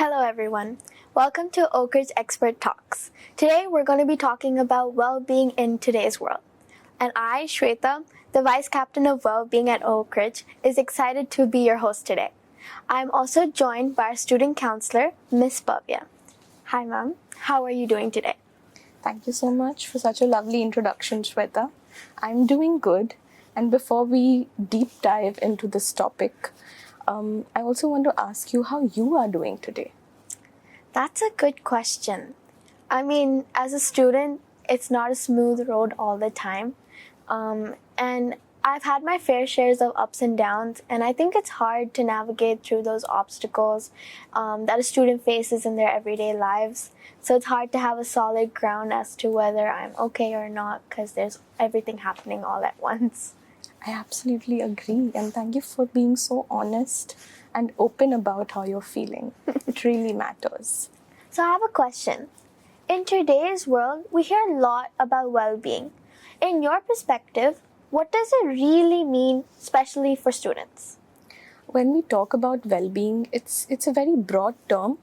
Hello everyone. Welcome to Oakridge Expert Talks. Today we're going to be talking about well-being in today's world. And I, Swetha, the Vice Captain of Wellbeing at Oakridge, is excited to be your host today. I'm also joined by our student counselor, Miss Bhavya. Hi ma'am, how are you doing today? Thank you so much for such a lovely introduction, Swetha. I'm doing good. And before we deep dive into this topic, I also want to ask you how you are doing today. That's a good question. I mean, as a student, it's not a smooth road all the time. And I've had my fair shares of ups and downs, and I think it's hard to navigate through those obstacles that a student faces in their everyday lives. So it's hard to have a solid ground as to whether I'm okay or not because there's everything happening all at once. I absolutely agree. And thank you for being so honest and open about how you're feeling. It really matters. So I have a question. In today's world, we hear a lot about well-being. In your perspective, what does it really mean, especially for students? When we talk about well-being, it's a very broad term,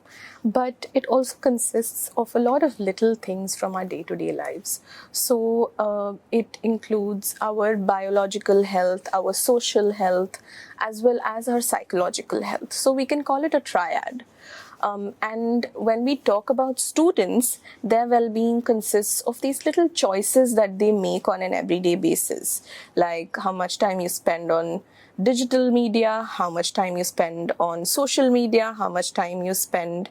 but it also consists of a lot of little things from our day-to-day lives. So it includes our biological health, our social health, as well as our psychological health. So we can call it a triad. And when we talk about students, their well-being consists of these little choices that they make on an everyday basis, like how much time you spend on digital media, how much time you spend on social media, how much time you spend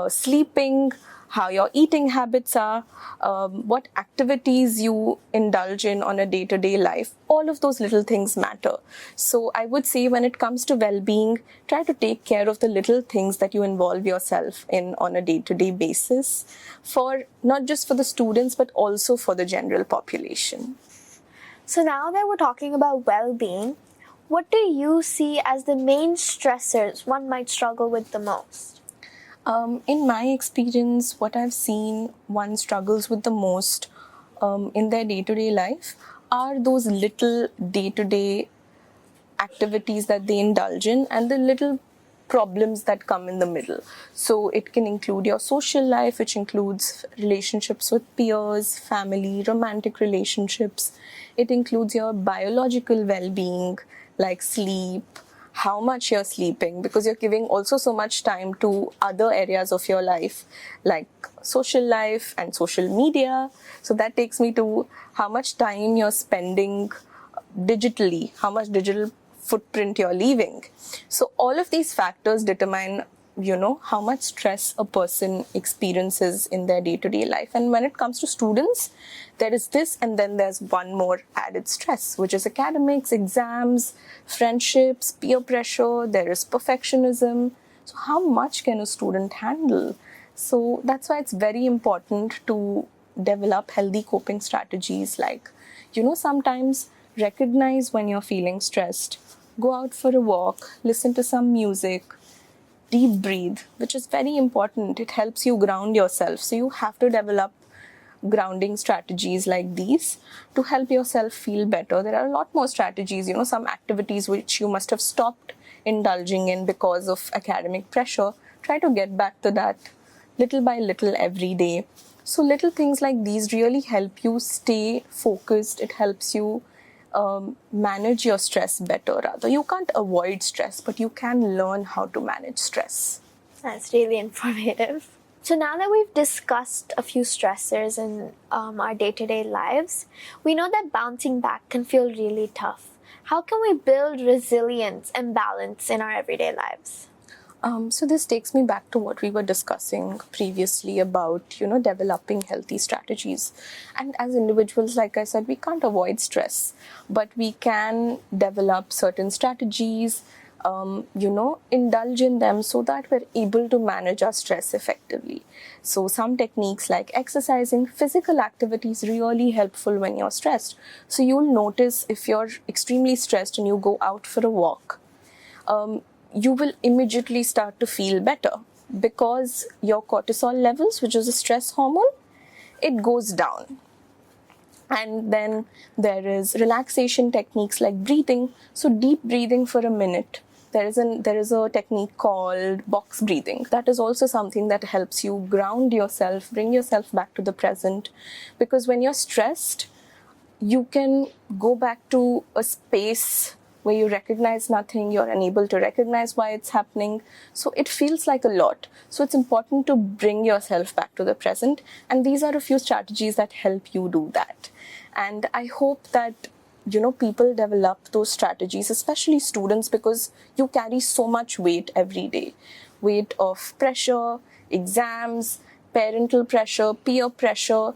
sleeping, how your eating habits are, what activities you indulge in on a day-to-day life. All of those little things matter. So I would say when it comes to well-being, try to take care of the little things that you involve yourself in on a day-to-day basis, for not just for the students, but also for the general population. So now that we're talking about well-being, what do you see as the main stressors one might struggle with the most? In my experience, what I've seen one struggles with the most in their day-to-day life are those little day-to-day activities that they indulge in and the little problems that come in the middle. So it can include your social life, which includes relationships with peers, family, romantic relationships. It includes your biological well-being, like sleep, how much you're sleeping, because you're giving also so much time to other areas of your life, like social life and social media. So that takes me to how much time you're spending digitally, how much digital footprint you're leaving. So all of these factors determine, how much stress a person experiences in their day-to-day life. And when it comes to students, there is this, and then there's one more added stress, which is academics, exams, friendships, peer pressure, there is perfectionism. So how much can a student handle? So that's why it's very important to develop healthy coping strategies, like, sometimes recognize when you're feeling stressed, go out for a walk, listen to some music, deep breathe, which is very important. It helps you ground yourself. So you have to develop grounding strategies like these to help yourself feel better. There are a lot more strategies, some activities which you must have stopped indulging in because of academic pressure. Try to get back to that little by little every day. So little things like these really help you stay focused. It helps you manage your stress better. Rather, you can't avoid stress, but you can learn how to manage stress. That's really informative. So now that we've discussed a few stressors in our day-to-day lives, we know that bouncing back can feel really tough. How can we build resilience and balance in our everyday lives? So this takes me back to what we were discussing previously about, developing healthy strategies. And as individuals, like I said, we can't avoid stress, but we can develop certain strategies, indulge in them so that we're able to manage our stress effectively. So some techniques like exercising, physical activities really helpful when you're stressed. So you'll notice if you're extremely stressed and you go out for a walk, you will immediately start to feel better because your cortisol levels, which is a stress hormone, it goes down. And then there is relaxation techniques like breathing. So deep breathing for a minute there is a technique called box breathing. That is also something that helps you ground yourself, bring yourself back to the present. Because when you're stressed, you can go back to a space where you recognize nothing, you're unable to recognize why it's happening. So it feels like a lot. So it's important to bring yourself back to the present. And these are a few strategies that help you do that. And I hope that people develop those strategies, especially students, because you carry so much weight every day. Weight of pressure, exams, parental pressure, peer pressure,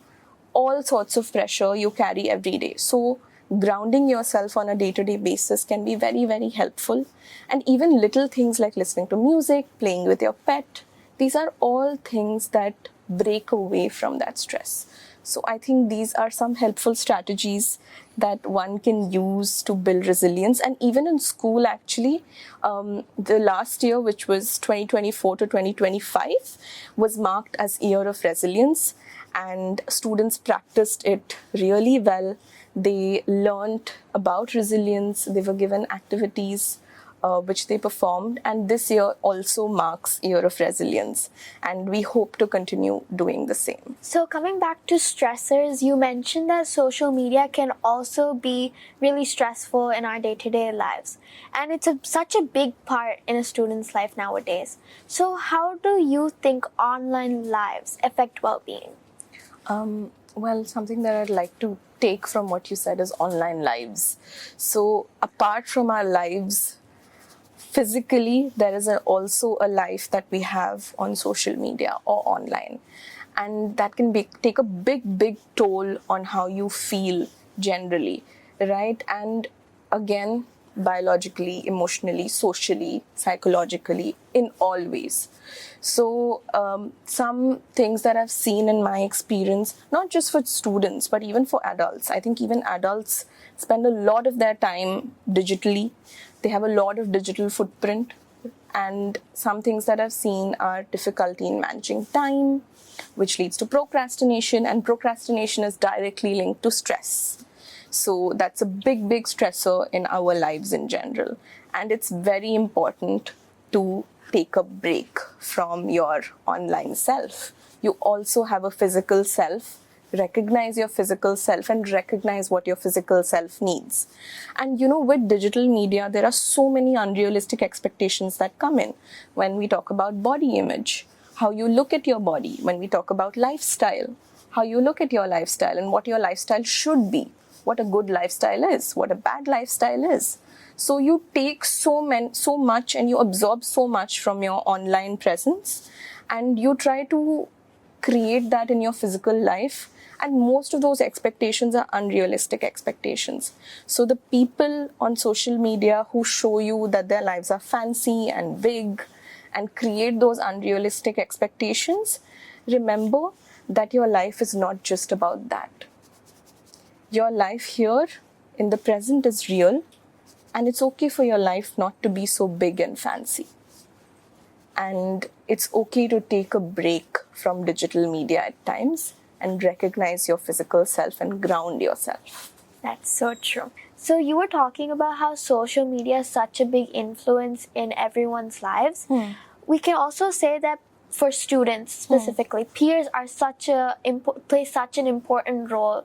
all sorts of pressure you carry every day. So grounding yourself on a day-to-day basis can be very, very helpful. And even little things like listening to music, playing with your pet, these are all things that break away from that stress. So I think these are some helpful strategies that one can use to build resilience. And even in school, actually, the last year, which was 2024 to 2025, was marked as Year of Resilience. And students practiced it really well. They learned about resilience. They were given activities which they performed. And this year also marks Year of Resilience. And we hope to continue doing the same. So coming back to stressors, you mentioned that social media can also be really stressful in our day-to-day lives. And it's such a big part in a student's life nowadays. So how do you think online lives affect well-being? Well, something that I'd like to take from what you said is online lives. So apart from our lives physically, there is also a life that we have on social media or online. And that can take a big toll on how you feel generally, right? And again, biologically, emotionally, socially, psychologically, in all ways. So some things that I've seen in my experience, not just for students, but even for adults. I think even adults spend a lot of their time digitally. They have a lot of digital footprint. And some things that I've seen are difficulty in managing time, which leads to procrastination. And procrastination is directly linked to stress. So that's a big stressor in our lives in general. And it's very important to take a break from your online self. You also have a physical self. Recognize your physical self and recognize what your physical self needs. And with digital media, there are so many unrealistic expectations that come in when we talk about body image, how you look at your body, when we talk about lifestyle, how you look at your lifestyle and what your lifestyle should be, what a good lifestyle is, what a bad lifestyle is. So you take so much and you absorb so much from your online presence, and you try to create that in your physical life. And most of those expectations are unrealistic expectations. So the people on social media who show you that their lives are fancy and big and create those unrealistic expectations, remember that your life is not just about that. Your life here in the present is real, and it's okay for your life not to be so big and fancy. And it's okay to take a break from digital media at times and recognize your physical self and ground yourself. That's so true. So you were talking about how social media is such a big influence in everyone's lives. We can also say that for students specifically, peers are play such an important role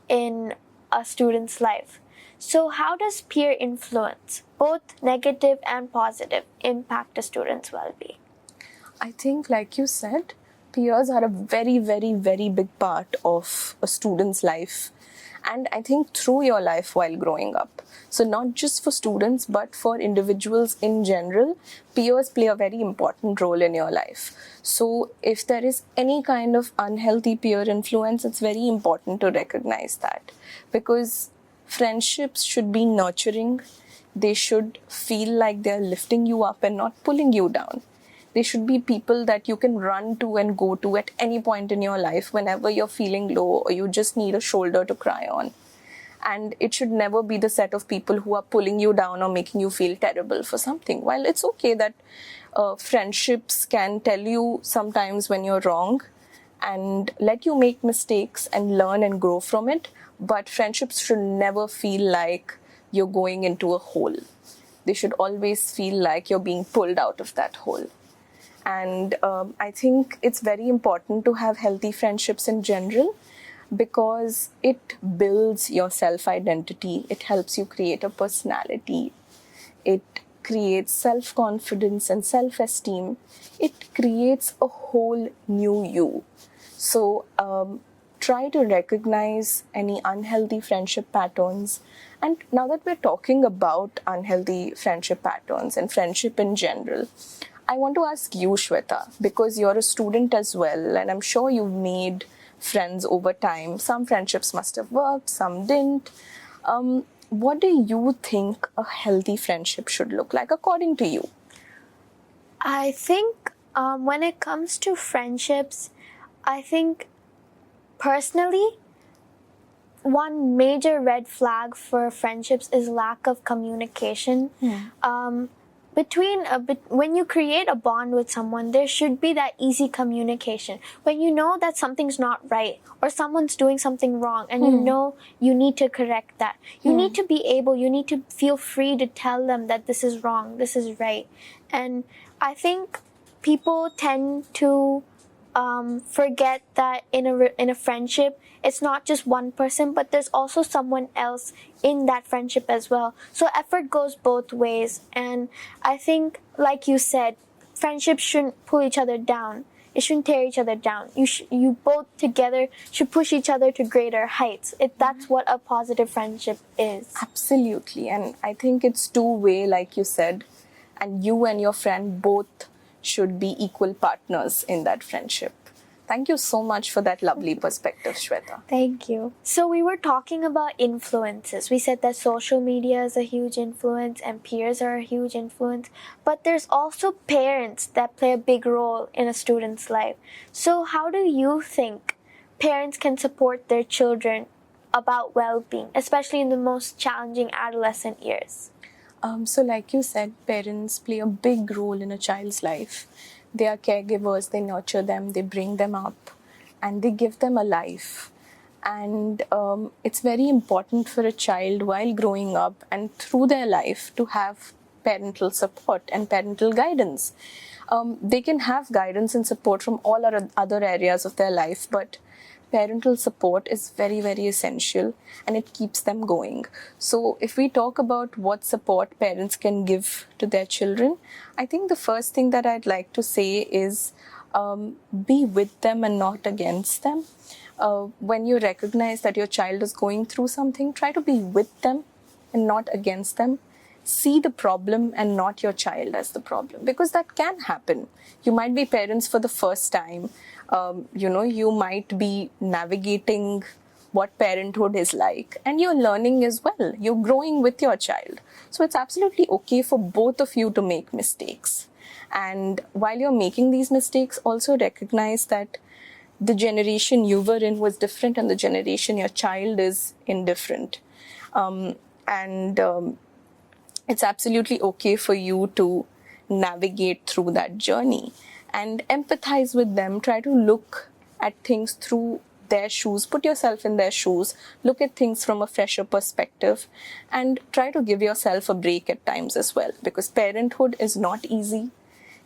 in a student's life. So how does peer influence, both negative and positive, impact a student's well-being? I think, like you said, peers are a very big part of a student's life. And I think through your life while growing up. So not just for students, but for individuals in general, peers play a very important role in your life. So if there is any kind of unhealthy peer influence, it's very important to recognize that. Because friendships should be nurturing. They should feel like they're lifting you up and not pulling you down. They should be people that you can run to and go to at any point in your life whenever you're feeling low or you just need a shoulder to cry on. And it should never be the set of people who are pulling you down or making you feel terrible for something. While it's okay that friendships can tell you sometimes when you're wrong and let you make mistakes and learn and grow from it, but friendships should never feel like you're going into a hole. they should always feel like you're being pulled out of that hole. And I think it's very important to have healthy friendships in general, because it builds your self-identity. It helps you create a personality. It creates self-confidence and self-esteem. It creates a whole new you. So try to recognize any unhealthy friendship patterns. And now that we're talking about unhealthy friendship patterns and friendship in general, I want to ask you, Swetha, because you're a student as well, and I'm sure you've made friends over time. Some friendships must have worked, some didn't. What do you think a healthy friendship should look like, according to you? I think when it comes to friendships, I think personally, one major red flag for friendships is lack of communication. When you create a bond with someone, there should be that easy communication. When you know that something's not right or someone's doing something wrong and you know you need to correct that, you need to feel free to tell them that this is wrong, this is right. And I think people tend to forget that in a friendship, it's not just one person, but there's also someone else in that friendship as well. So effort goes both ways. And I think, like you said, friendships shouldn't pull each other down. It shouldn't tear each other down. You both together should push each other to greater heights. That's what a positive friendship is. Absolutely. And I think it's two-way, like you said. And you and your friend both should be equal partners in that friendship. Thank you so much for that lovely perspective, Swetha. Thank you. So we were talking about influences. We said that social media is a huge influence and peers are a huge influence, but there's also parents that play a big role in a student's life. So how do you think parents can support their children about well-being, especially in the most challenging adolescent years? So like you said, parents play a big role in a child's life. They are caregivers, they nurture them, they bring them up, and they give them a life. And it's very important for a child while growing up and through their life to have parental support and parental guidance. They can have guidance and support from all other areas of their life, but parental support is very, very essential and it keeps them going. So if we talk about what support parents can give to their children, I think the first thing that I'd like to say is be with them and not against them. When you recognize that your child is going through something, try to be with them and not against them. See the problem and not your child as the problem, because that can happen. You might be parents for the first time. You might be navigating what parenthood is like, and you're learning as well. You're growing with your child. So it's absolutely okay for both of you to make mistakes. And while you're making these mistakes, also recognize that the generation you were in was different and the generation your child is in different. It's absolutely okay for you to navigate through that journey and empathize with them. Try to look at things through their shoes, put yourself in their shoes, look at things from a fresher perspective, and try to give yourself a break at times as well, because parenthood is not easy.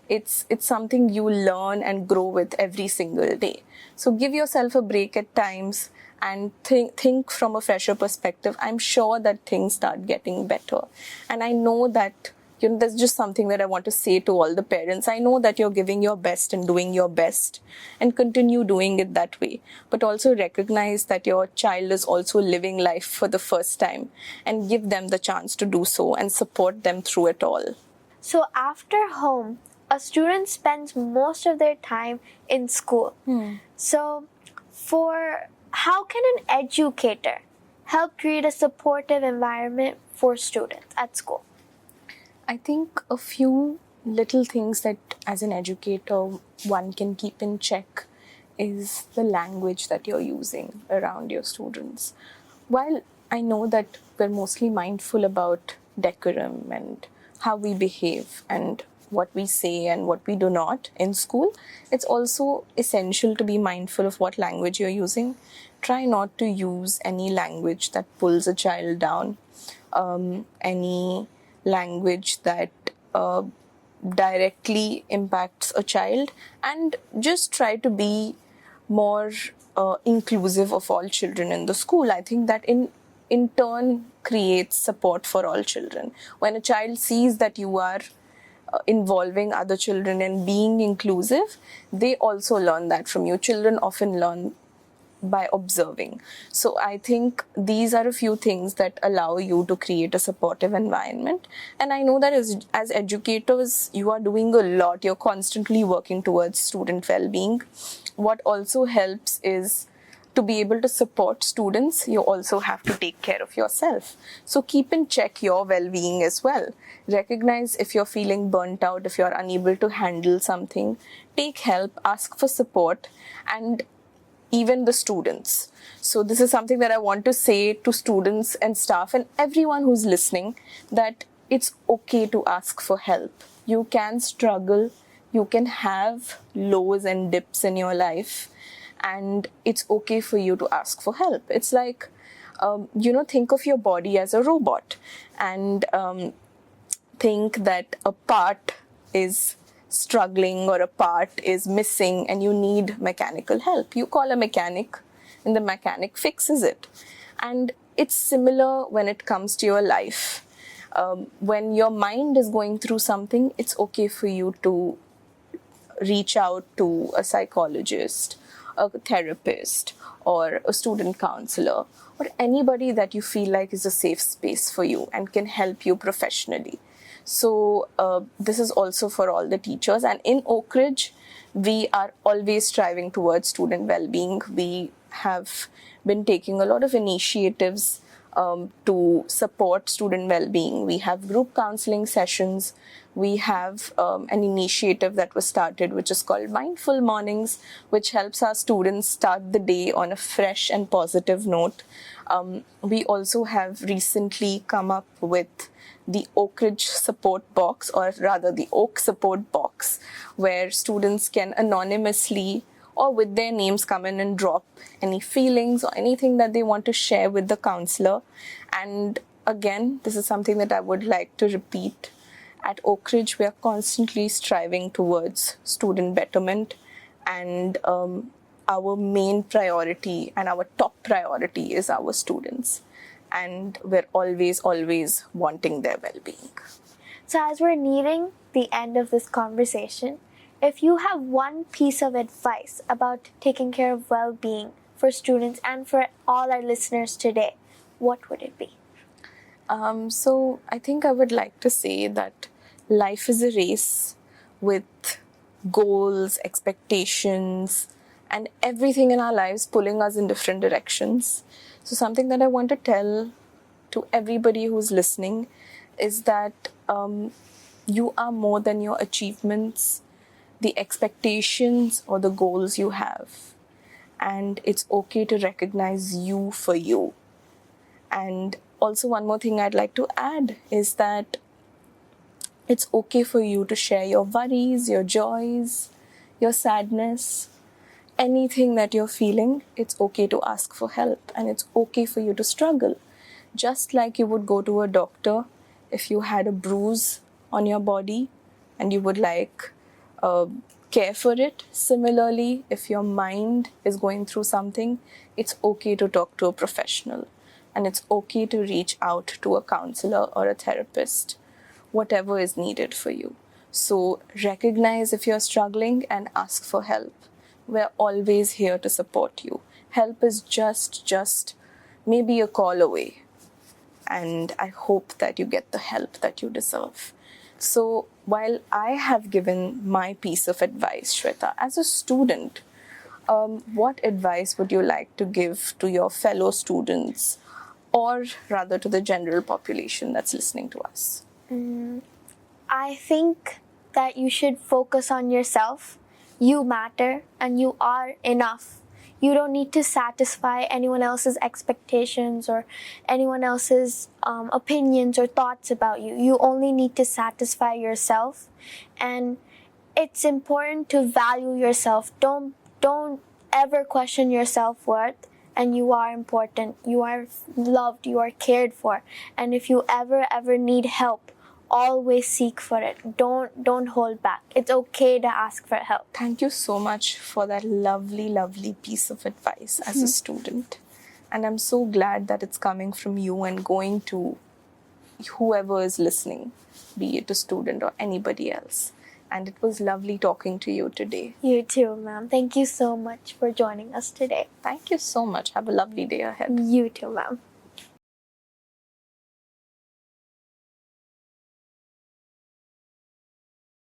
It's something you learn and grow with every single day. So give yourself a break at times and think from a fresher perspective. I'm sure that things start getting better. And I know that, there's just something that I want to say to all the parents. I know that you're giving your best and doing your best, and continue doing it that way. But also recognize that your child is also living life for the first time, and give them the chance to do so and support them through it all. So after home, a student spends most of their time in school. So how can an educator help create a supportive environment for students at school? I think a few little things that as an educator one can keep in check is the language that you're using around your students. While I know that we're mostly mindful about decorum and how we behave and what we say and what we do not in school, it's also essential to be mindful of what language you're using. Try not to use any language that pulls a child down, any language that directly impacts a child, and just try to be more inclusive of all children in the school. I think that in turn creates support for all children. When a child sees that you are involving other children and being inclusive, they also learn that from you. Children often learn by observing. So I think these are a few things that allow you to create a supportive environment. And I know that as educators, you are doing a lot. You're constantly working towards student well-being. What also helps is to be able to support students, you also have to take care of yourself. So keep in check your well-being as well. Recognize if you're feeling burnt out, if you're unable to handle something. Take help, ask for support, and even the students. So this is something that I want to say to students and staff and everyone who's listening, that it's okay to ask for help. You can struggle, you can have lows and dips in your life, and it's okay for you to ask for help. It's like, think of your body as a robot, and think that a part is struggling or a part is missing and you need mechanical help. You call a mechanic and the mechanic fixes it. And it's similar when it comes to your life. When your mind is going through something, it's okay for you to reach out to a psychologist, a therapist, or a student counselor, or anybody that you feel like is a safe space for you and can help you professionally. So this is also for all the teachers. And in Oakridge, we are always striving towards student well-being. We have been taking a lot of initiatives to support student well-being. We have group counseling sessions. We have an initiative that was started, which is called Mindful Mornings, which helps our students start the day on a fresh and positive note. We also have recently come up with the Oakridge support box, or rather the Oak support box, where students can anonymously or with their names come in and drop any feelings or anything that they want to share with the counselor. And again, this is something that I would like to repeat. At Oakridge, we are constantly striving towards student betterment, and our main priority and our top priority is our students. And we're always wanting their well-being. So as we're nearing the end of this conversation, if you have one piece of advice about taking care of well-being for students and for all our listeners today, what would it be? So I think I would like to say that life is a race with goals, expectations, and everything in our lives pulling us in different directions. So something that I want to tell to everybody who's listening is that you are more than your achievements, the expectations, or the goals you have. And it's okay to recognize you for you. And also one more thing I'd like to add is that it's okay for you to share your worries, your joys, your sadness, anything that you're feeling. It's okay to ask for help, and it's okay for you to struggle. Just like you would go to a doctor if you had a bruise on your body and you would like care for it. Similarly, if your mind is going through something, it's okay to talk to a professional, and it's okay to reach out to a counselor or a therapist, whatever is needed for you. So recognize if you're struggling and ask for help. We're always here to support you. Help is just maybe a call away. And I hope that you get the help that you deserve. So while I have given my piece of advice, Swetha, as a student, what advice would you like to give to your fellow students, or rather to the general population that's listening to us? I think that you should focus on yourself. You matter and you are enough. You don't need to satisfy anyone else's expectations or anyone else's opinions or thoughts about you. You only need to satisfy yourself. And it's important to value yourself. Don't ever question your self-worth. And you are important. You are loved. You are cared for. And if you ever need help always seek for it. Don't hold back. It's okay to ask for help. Thank you so much for that lovely, lovely piece of advice as a student. And I'm so glad that it's coming from you and going to whoever is listening, be it a student or anybody else. And it was lovely talking to you today. You too, ma'am. Thank you so much for joining us today. Thank you so much. Have a lovely day ahead. You too, ma'am.